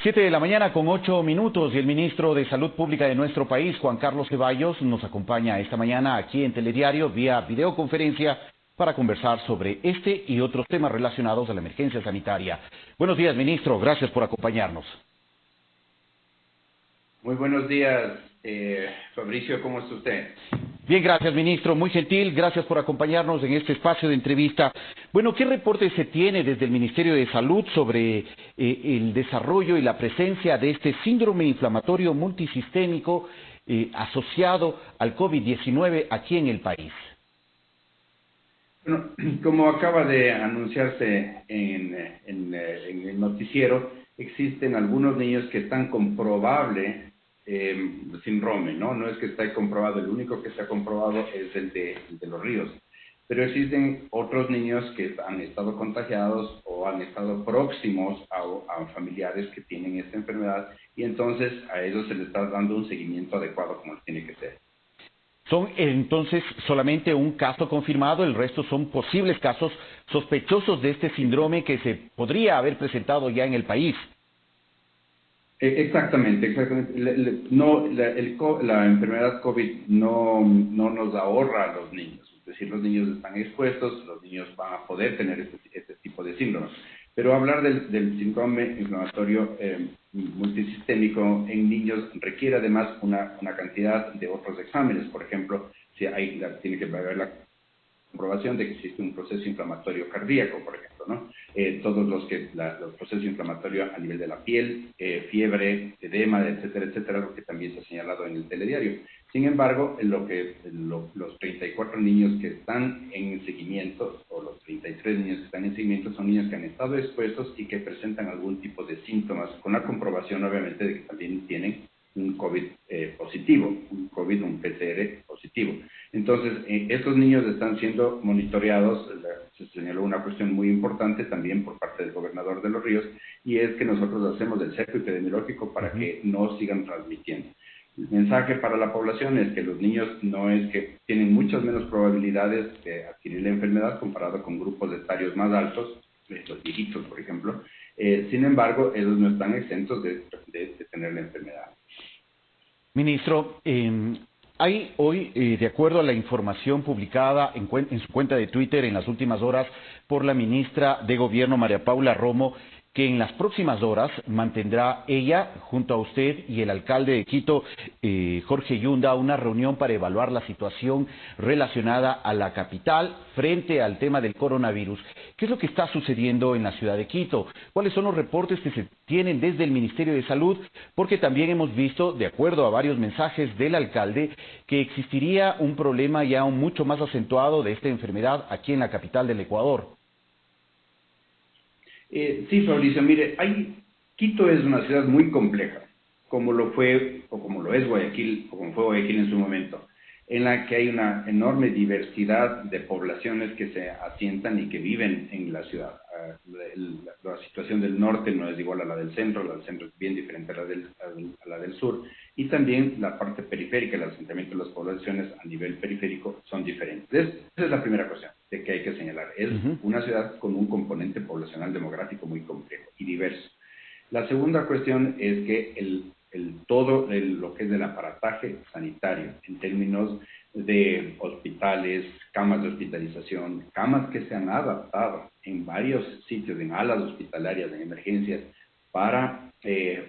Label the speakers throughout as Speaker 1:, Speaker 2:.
Speaker 1: 7 de la mañana con 8 minutos y el ministro de Salud Pública de nuestro país, Juan Carlos Ceballos, nos acompaña esta mañana aquí en Telediario vía videoconferencia para conversar sobre este y otros temas relacionados a la emergencia sanitaria. Buenos días, ministro. Gracias por acompañarnos.
Speaker 2: Muy buenos días, Fabricio. ¿Cómo está usted?
Speaker 1: Bien, gracias, ministro. Muy gentil. Gracias por acompañarnos en este espacio de entrevista. Bueno, ¿qué reporte se tiene desde el Ministerio de Salud sobre el desarrollo y la presencia de este síndrome inflamatorio multisistémico asociado al COVID-19 aquí en el país?
Speaker 2: Bueno, como acaba de anunciarse en el noticiero, existen algunos niños que están con probable síndrome, ¿no? No es que está comprobado, el único que se ha comprobado es el de Los Ríos. Pero existen otros niños que han estado contagiados o han estado próximos a familiares que tienen esta enfermedad y entonces a ellos se les está dando un seguimiento adecuado como tiene que ser.
Speaker 1: ¿Son entonces solamente un caso confirmado? ¿El resto son posibles casos sospechosos de este síndrome que se podría haber presentado ya en el país?
Speaker 2: Exactamente. La enfermedad COVID no nos ahorra a los niños. Es decir, los niños están expuestos, los niños van a poder tener este tipo de síndromes. Pero hablar del síndrome inflamatorio multisistémico en niños requiere además una cantidad de otros exámenes. Por ejemplo, si tiene que haber la comprobación de que existe un proceso inflamatorio cardíaco, por ejemplo, ¿no? Todos los procesos inflamatorios a nivel de la piel, fiebre, edema, etcétera, lo que también se ha señalado en el telediario. Sin embargo, los 34 niños que están en seguimiento, o los 33 niños que están en seguimiento, son niños que han estado expuestos y que presentan algún tipo de síntomas, con la comprobación, obviamente, de que también tienen un COVID positivo, un PCR positivo. Entonces, estos niños están siendo monitoreados. Se señaló una cuestión muy importante también por parte del gobernador de Los Ríos, y es que nosotros hacemos el cerco epidemiológico para que no sigan transmitiendo. El mensaje para la población es que los niños no es que tienen muchas menos probabilidades de adquirir la enfermedad comparado con grupos etarios más altos, los viejitos, por ejemplo. Sin embargo, ellos no están exentos de tener la enfermedad.
Speaker 1: Ministro, hay hoy, de acuerdo a la información publicada en su cuenta de Twitter en las últimas horas por la ministra de Gobierno, María Paula Romo, que en las próximas horas mantendrá ella, junto a usted y el alcalde de Quito, Jorge Yunda, una reunión para evaluar la situación relacionada a la capital frente al tema del coronavirus. ¿Qué es lo que está sucediendo en la ciudad de Quito? ¿Cuáles son los reportes que se tienen desde el Ministerio de Salud? Porque también hemos visto, de acuerdo a varios mensajes del alcalde, que existiría un problema ya mucho más acentuado de esta enfermedad aquí en la capital del Ecuador.
Speaker 2: Sí, Fabricio, mire, Quito es una ciudad muy compleja, como lo fue o como lo es Guayaquil, o como fue Guayaquil en su momento, en la que hay una enorme diversidad de poblaciones que se asientan y que viven en la ciudad. La situación del norte no es igual a la del centro es bien diferente a la del sur, y también la parte periférica, el asentamiento de las poblaciones a nivel periférico son diferentes. Esa es la primera cuestión de que hay que señalar. Es una ciudad con un componente poblacional demográfico muy complejo y diverso. La segunda cuestión es que todo lo que es del aparataje sanitario, en términos de hospitales, camas de hospitalización, camas que se han adaptado en varios sitios, en alas hospitalarias, en emergencias, para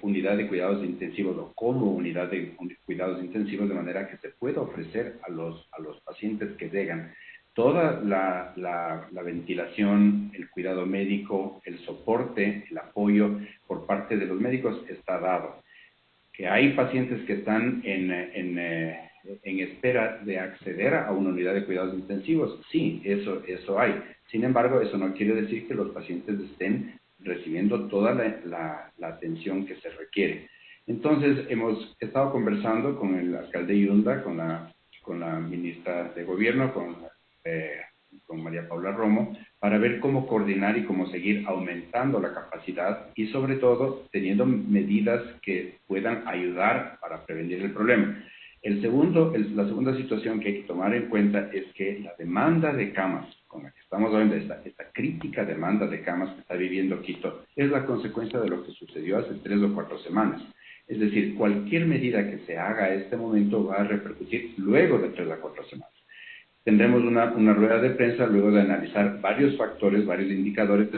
Speaker 2: unidad de cuidados intensivos o como unidad de cuidados intensivos, de manera que se pueda ofrecer a los pacientes que llegan toda la ventilación, el cuidado médico, el soporte, el apoyo por parte de los médicos está dado. Que hay pacientes que están en espera de acceder a una unidad de cuidados intensivos, sí, eso hay. Sin embargo, eso no quiere decir que los pacientes estén recibiendo toda la atención que se requiere. Entonces, hemos estado conversando con el alcalde Yunda, con la ministra de Gobierno, con María Paula Romo, para ver cómo coordinar y cómo seguir aumentando la capacidad y sobre todo teniendo medidas que puedan ayudar para prevenir el problema. La segunda situación que hay que tomar en cuenta es que la demanda de camas con la que estamos viendo, esta crítica demanda de camas que está viviendo Quito, es la consecuencia de lo que sucedió hace 3 o 4 semanas. Es decir, cualquier medida que se haga a este momento va a repercutir luego de 3 a 4 semanas. Tendremos una rueda de prensa luego de analizar varios factores, varios indicadores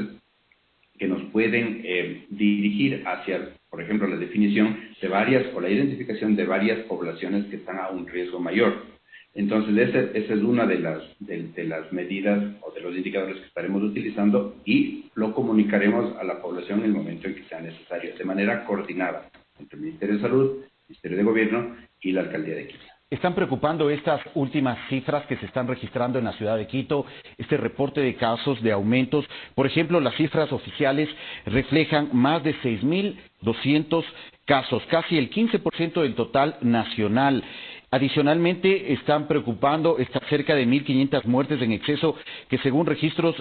Speaker 2: que nos pueden dirigir hacia, por ejemplo, la definición de varias o la identificación de varias poblaciones que están a un riesgo mayor. Entonces, esa es una de las medidas o de los indicadores que estaremos utilizando y lo comunicaremos a la población en el momento en que sea necesario, de manera coordinada entre el Ministerio de Salud, el Ministerio de Gobierno y la Alcaldía de Quito.
Speaker 1: ¿Están preocupando estas últimas cifras que se están registrando en la ciudad de Quito, este reporte de casos, de aumentos? Por ejemplo, las cifras oficiales reflejan más de 6.200 casos, casi el 15% del total nacional. Adicionalmente, están preocupando cerca de 1.500 muertes en exceso que según registros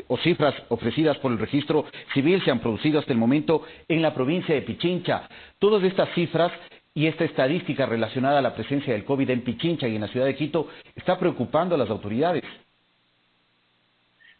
Speaker 1: o cifras ofrecidas por el registro civil se han producido hasta el momento en la provincia de Pichincha. Todas estas cifras y esta estadística relacionada a la presencia del COVID en Pichincha y en la ciudad de Quito está preocupando a las autoridades.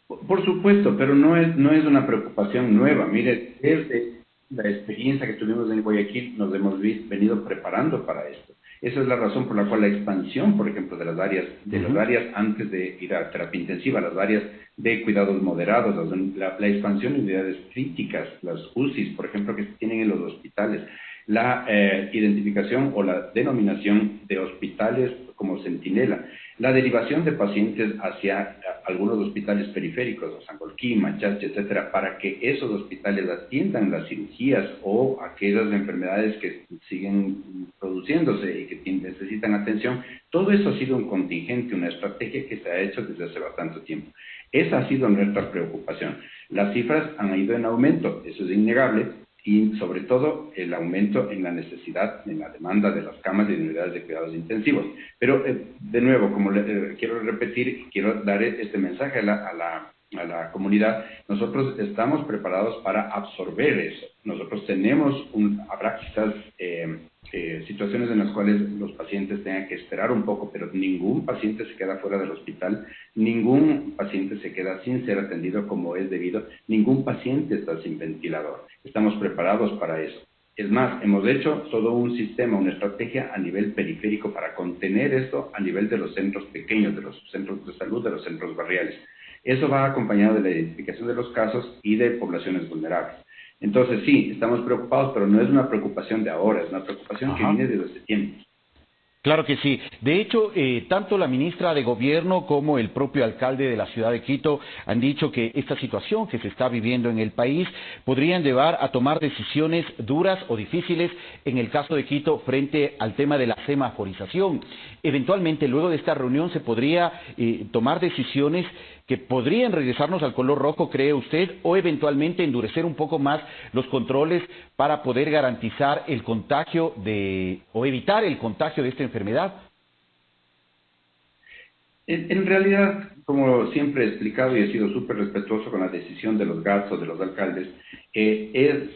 Speaker 2: Por supuesto, pero no es una preocupación nueva. Mire, desde la experiencia que tuvimos en Guayaquil nos hemos venido preparando para esto. Esa es la razón por la cual la expansión, por ejemplo, de las áreas antes de ir a terapia intensiva, las áreas de cuidados moderados, la expansión de unidades críticas, las UCIs, por ejemplo, que se tienen en los hospitales, la identificación o la denominación de hospitales como centinela, la derivación de pacientes hacia algunos hospitales periféricos, Sangolquí, Machache, etcétera, para que esos hospitales atiendan las cirugías o aquellas enfermedades que siguen produciéndose y que necesitan atención. Todo eso ha sido un contingente, una estrategia que se ha hecho desde hace bastante tiempo. Esa ha sido nuestra preocupación. Las cifras han ido en aumento, eso es innegable, y sobre todo el aumento en la necesidad, en la demanda de las camas y de unidades de cuidados intensivos. Pero, de nuevo, como quiero repetir, quiero dar este mensaje a la comunidad, nosotros estamos preparados para absorber eso. Nosotros habrá quizás situaciones en las cuales los pacientes tengan que esperar un poco, pero ningún paciente se queda fuera del hospital, ningún paciente se queda sin ser atendido como es debido, ningún paciente está sin ventilador. Estamos preparados para eso. Es más, hemos hecho todo un sistema, una estrategia a nivel periférico para contener esto a nivel de los centros pequeños, de los centros de salud, de los centros barriales. Eso va acompañado de la identificación de los casos y de poblaciones vulnerables. Entonces, sí, estamos preocupados, pero no es una preocupación de ahora, es una preocupación que viene desde hace tiempo.
Speaker 1: Claro que sí. De hecho, tanto la ministra de Gobierno como el propio alcalde de la ciudad de Quito han dicho que esta situación que se está viviendo en el país podrían llevar a tomar decisiones duras o difíciles en el caso de Quito frente al tema de la semaforización. Eventualmente, luego de esta reunión se podría tomar decisiones que podrían regresarnos al color rojo, ¿cree usted? O eventualmente endurecer un poco más los controles para poder garantizar el contagio o evitar el contagio de esta enfermedad.
Speaker 2: En realidad, como siempre he explicado y he sido súper respetuoso con la decisión de los gastos de los alcaldes,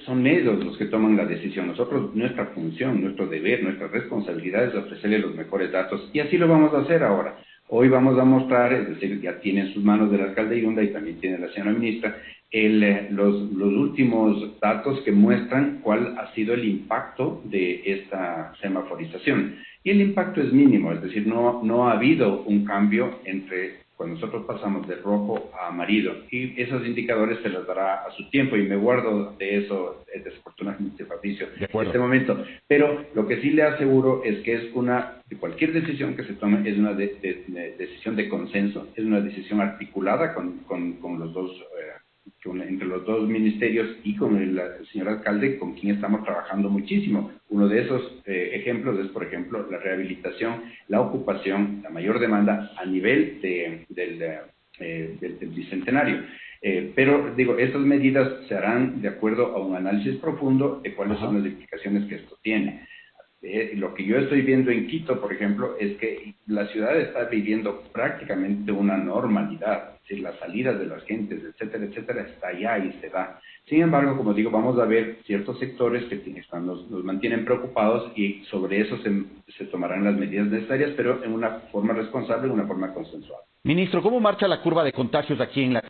Speaker 2: son ellos los que toman la decisión. Nosotros, nuestra función, nuestro deber, nuestra responsabilidad es ofrecerles los mejores datos y así lo vamos a hacer ahora. Hoy vamos a mostrar, es decir, ya tiene en sus manos del alcalde Irunda y también tiene la señora ministra, los últimos datos que muestran cuál ha sido el impacto de esta semaforización. Y el impacto es mínimo, es decir, no ha habido un cambio entre cuando nosotros pasamos de rojo a amarillo. Y esos indicadores se los dará a su tiempo y me guardo de eso, desafortunadamente, Fabricio, en este momento. Pero lo que sí le aseguro es que cualquier decisión que se tome es una decisión de consenso, es una decisión articulada con los dos entre los dos ministerios y con el señor alcalde, con quien estamos trabajando muchísimo. Uno de esos ejemplos es, por ejemplo, la rehabilitación, la ocupación, la mayor demanda a nivel del Bicentenario. Pero, digo, estas medidas se harán de acuerdo a un análisis profundo de cuáles son las implicaciones que esto tiene. Lo que yo estoy viendo en Quito, por ejemplo, es que la ciudad está viviendo prácticamente una normalidad. Es decir, las salidas de las gentes, etcétera, etcétera, está allá y se da. Sin embargo, como digo, vamos a ver ciertos sectores que nos mantienen preocupados y sobre eso se tomarán las medidas necesarias, pero en una forma responsable, en una forma consensuada.
Speaker 1: Ministro, ¿cómo marcha la curva de contagios aquí en la...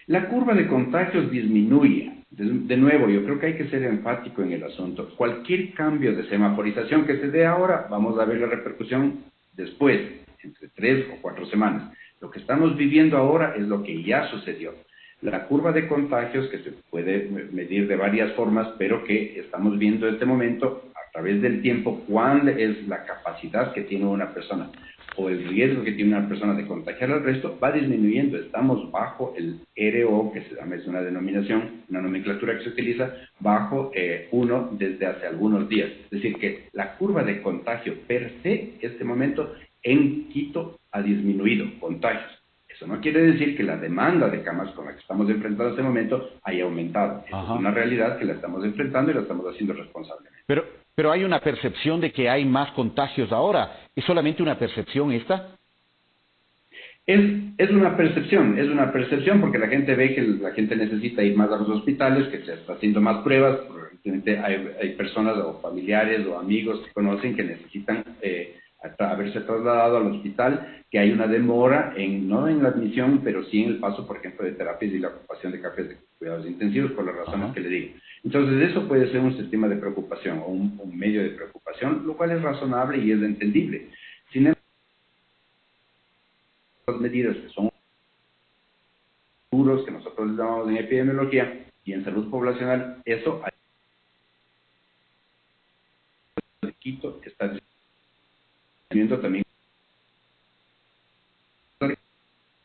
Speaker 2: La curva de contagios disminuye. De nuevo, yo creo que hay que ser enfático en el asunto. Cualquier cambio de semaforización que se dé ahora, vamos a ver la repercusión después, entre 3 o 4 semanas. Lo que estamos viviendo ahora es lo que ya sucedió. La curva de contagios, que se puede medir de varias formas, pero que estamos viendo en este momento, a través del tiempo, cuál es la capacidad que tiene una persona o el riesgo que tiene una persona de contagiar al resto, va disminuyendo. Estamos bajo el RO, que se llama, es una denominación, una nomenclatura que se utiliza, bajo 1 desde hace algunos días. Es decir, que la curva de contagio per se, en este momento, en Quito ha disminuido contagios. Eso no quiere decir que la demanda de camas con la que estamos enfrentando en este momento haya aumentado. Es una realidad que la estamos enfrentando y la estamos haciendo responsablemente.
Speaker 1: Pero hay una percepción de que hay más contagios ahora. ¿Es solamente una percepción esta?
Speaker 2: Es una percepción porque la gente ve que la gente necesita ir más a los hospitales, que se está haciendo más pruebas. Probablemente hay personas o familiares o amigos que conocen que necesitan haberse trasladado al hospital, que hay una demora, no en la admisión, pero sí en el paso, por ejemplo, de terapias y la ocupación de cafés de cuidados intensivos, por las razones que le digo. Entonces, eso puede ser un sistema de preocupación o un medio de preocupación, lo cual es razonable y es entendible. Sin embargo, las medidas que son seguros, que nosotros les llamamos en epidemiología y en salud poblacional, eso de Quito está teniendo también una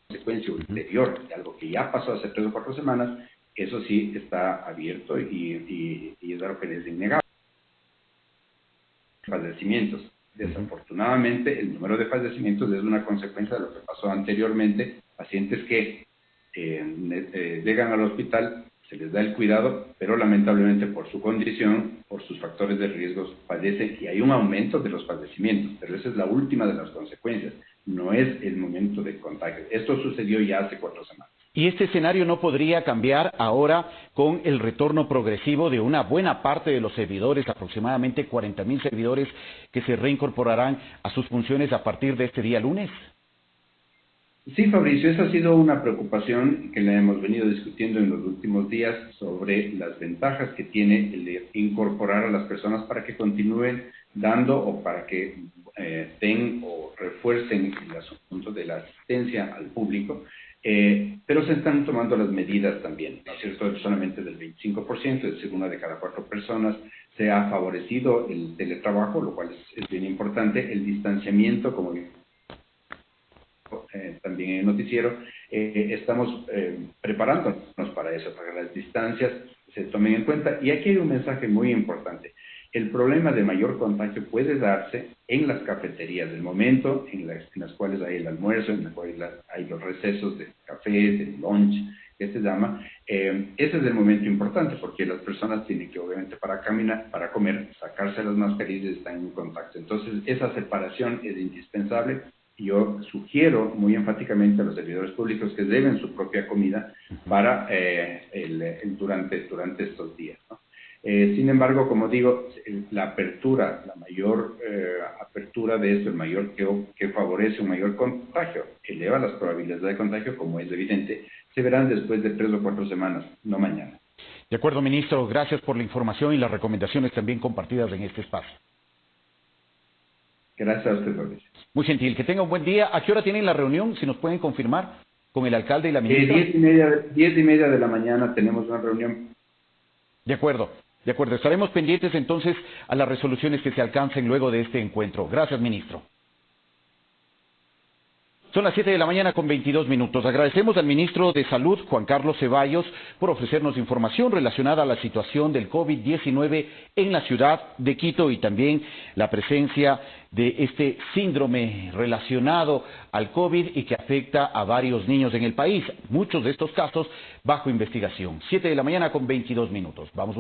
Speaker 2: consecuencia ulterior de algo que ya pasó hace 3 o 4 semanas. Eso sí está abierto y es algo que es innegable. Fallecimientos. Desafortunadamente, el número de fallecimientos es una consecuencia de lo que pasó anteriormente. Pacientes que llegan al hospital, se les da el cuidado, pero lamentablemente por su condición, por sus factores de riesgo, fallecen y hay un aumento de los fallecimientos. Pero esa es la última de las consecuencias. No es el momento de contagio. Esto sucedió ya hace 4 semanas.
Speaker 1: ¿Y este escenario no podría cambiar ahora con el retorno progresivo de una buena parte de los servidores, aproximadamente 40.000 servidores que se reincorporarán a sus funciones a partir de este día lunes?
Speaker 2: Sí, Fabricio, esa ha sido una preocupación que le hemos venido discutiendo en los últimos días sobre las ventajas que tiene el de incorporar a las personas para que continúen dando o para que den o refuercen el asunto de la asistencia al público. Pero se están tomando las medidas también, ¿no es cierto? Solamente del 25%, es decir, 1 de cada 4 personas. Se ha favorecido el teletrabajo, lo cual es bien importante, el distanciamiento, como también en el noticiero. Estamos preparándonos para eso, para que las distancias se tomen en cuenta. Y aquí hay un mensaje muy importante. El problema de mayor contagio puede darse en las cafeterías del momento, en las cuales hay el almuerzo, en las cuales hay los recesos de café, de lunch, que se llama. Ese es el momento importante porque las personas tienen que, obviamente, para caminar, para comer, sacarse las mascarillas y están en contacto. Entonces, esa separación es indispensable. Yo sugiero muy enfáticamente a los servidores públicos que lleven su propia comida para durante estos días, ¿no? Sin embargo, como digo, la apertura, la mayor apertura de esto, el mayor que favorece un mayor contagio, eleva las probabilidades de contagio, como es evidente, se verán después de 3 o 4 semanas, no mañana.
Speaker 1: De acuerdo, ministro. Gracias por la información y las recomendaciones también compartidas en este espacio.
Speaker 2: Gracias a usted, Fabricio.
Speaker 1: Muy gentil. Que tenga un buen día. ¿A qué hora tienen la reunión? Si nos pueden confirmar con el alcalde y la ministra.
Speaker 2: 10:30 de la mañana tenemos una reunión.
Speaker 1: De acuerdo. De acuerdo. Estaremos pendientes entonces a las resoluciones que se alcancen luego de este encuentro. Gracias, ministro. Son las 7 de la mañana con 22 minutos. Agradecemos al ministro de Salud, Juan Carlos Ceballos, por ofrecernos información relacionada a la situación del COVID-19 en la ciudad de Quito y también la presencia de este síndrome relacionado al COVID y que afecta a varios niños en el país. Muchos de estos casos bajo investigación. 7 de la mañana con 22 minutos. Vamos.